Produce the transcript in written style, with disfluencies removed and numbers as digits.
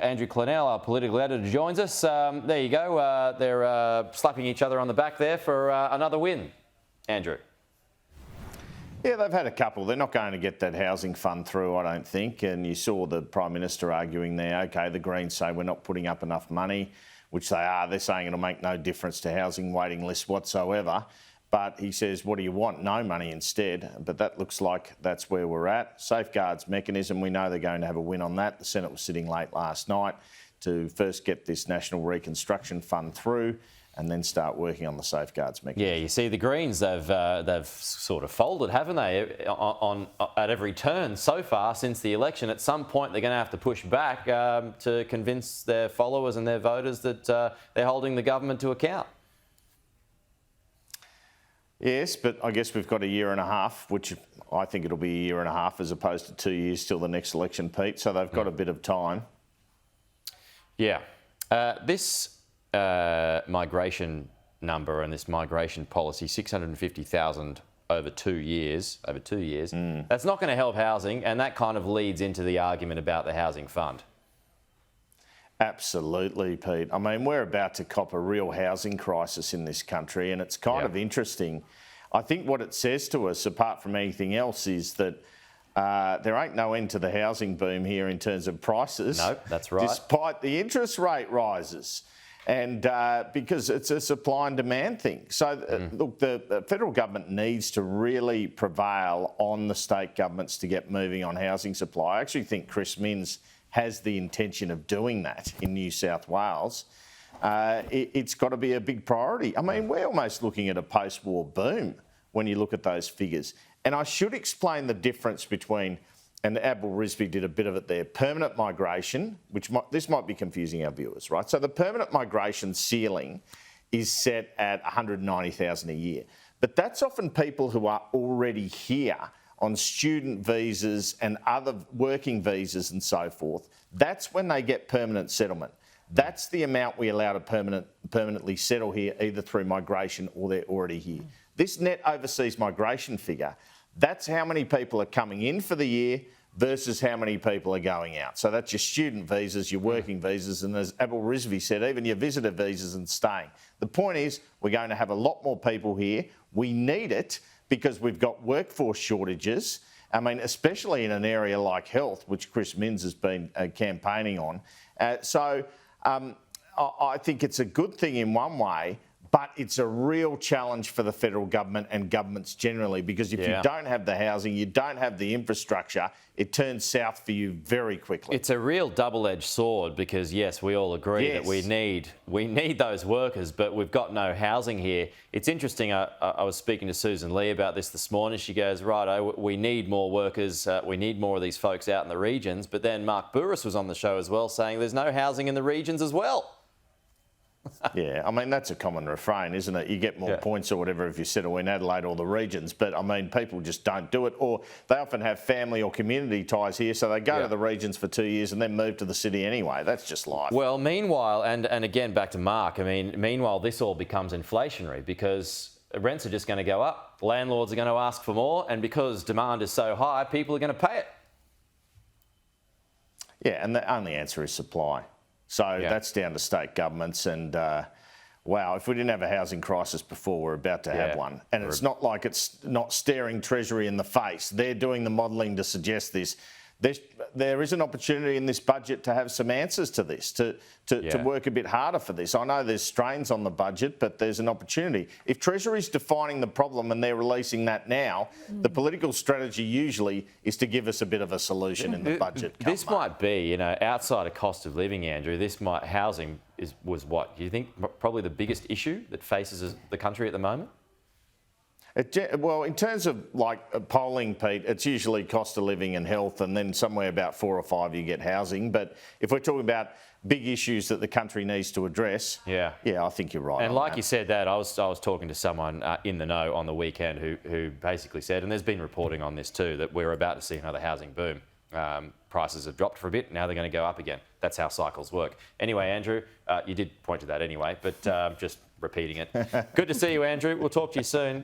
Andrew Clennell, our political editor, joins us. There you go. They're slapping each other on the back there for another win. Andrew. Yeah, they've had a couple. They're not going to get that housing fund through, I don't think. And you saw the Prime Minister arguing there, OK, the Greens say we're not putting up enough money, which they are. They're saying it'll make no difference to housing waiting lists whatsoever. But he says, what do you want? No money instead. But that looks like that's where we're at. Safeguards mechanism, we know they're going to have a win on that. The Senate was sitting late last night to first get this National Reconstruction Fund through and then start working on the safeguards mechanism. Yeah, you see the Greens, they've sort of folded, haven't they, at every turn so far since the election. At some point, they're going to have to push back to convince their followers and their voters that they're holding the government to account. Yes, but I guess we've got a year and a half, which I think it'll be a year and a half as opposed to 2 years till the next election, Pete. So they've got a bit of time. Yeah. This migration number and this migration policy, 650,000 over 2 years, that's not going to help housing, and that kind of leads into the argument about the housing fund. Absolutely, Pete. I mean, we're about to cop a real housing crisis in this country, and it's kind of interesting. I think what it says to us, apart from anything else, is that there ain't no end to the housing boom here in terms of prices. No, that's right. Despite the interest rate rises. And because it's a supply and demand thing. So, look, the federal government needs to really prevail on the state governments to get moving on housing supply. I actually think Chris Minns has the intention of doing that in New South Wales. It's got to be a big priority. I mean, we're almost looking at a post-war boom when you look at those figures. And I should explain the difference between, and Abel Risby did a bit of it there, permanent migration, this might be confusing our viewers, right? So the permanent migration ceiling is set at 190,000 a year. But that's often people who are already here on student visas and other working visas and so forth. That's when they get permanent settlement. That's the amount we allow to permanently settle here, either through migration or they're already here. This net overseas migration figure, that's how many people are coming in for the year versus how many people are going out. So that's your student visas, your working visas, and as Abel Risby said, even your visitor visas and staying. The point is, we're going to have a lot more people here. We need it because we've got workforce shortages. I mean, especially in an area like health, which Chris Minns has been campaigning on. So I think it's a good thing in one way, but it's a real challenge for the federal government and governments generally, because if you don't have the housing, you don't have the infrastructure, it turns south for you very quickly. It's a real double-edged sword because, yes, we all agree that we need those workers, but we've got no housing here. It's interesting, I was speaking to Susan Lee about this morning. She goes, right, we need more workers, we need more of these folks out in the regions, but then Mark Bouris was on the show as well saying there's no housing in the regions as well. Yeah, I mean, that's a common refrain, isn't it? You get more points or whatever if you settle in Adelaide or the regions, but I mean, people just don't do it, or they often have family or community ties here, so they go to the regions for 2 years and then move to the city anyway. That's just life. Well, meanwhile, and again, back to Mark, I mean, meanwhile, this all becomes inflationary because rents are just going to go up, landlords are going to ask for more, and because demand is so high, people are going to pay it. Yeah, and the only answer is supply. So that's down to state governments, and wow, if we didn't have a housing crisis before, we're about to have one. And it's not like it's not staring Treasury in the face. They're doing the modelling to suggest this. There is an opportunity in this budget to have some answers to this, to work a bit harder for this. I know there's strains on the budget, but there's an opportunity. If Treasury's defining the problem and they're releasing that now, the political strategy usually is to give us a bit of a solution in the budget. This might be, outside of cost of living, Andrew, housing was what? Do you think probably the biggest issue that faces the country at the moment? Well, in terms of polling, Pete, it's usually cost of living and health, and then somewhere about 4 or 5 you get housing. But if we're talking about big issues that the country needs to address, I think you're right. And like you said, I was talking to someone in the know on the weekend who basically said, and there's been reporting on this too, that we're about to see another housing boom. Prices have dropped for a bit, now they're going to go up again. That's how cycles work. Anyway, Andrew, you did point to that anyway, but just repeating it. Good to see you, Andrew. We'll talk to you soon.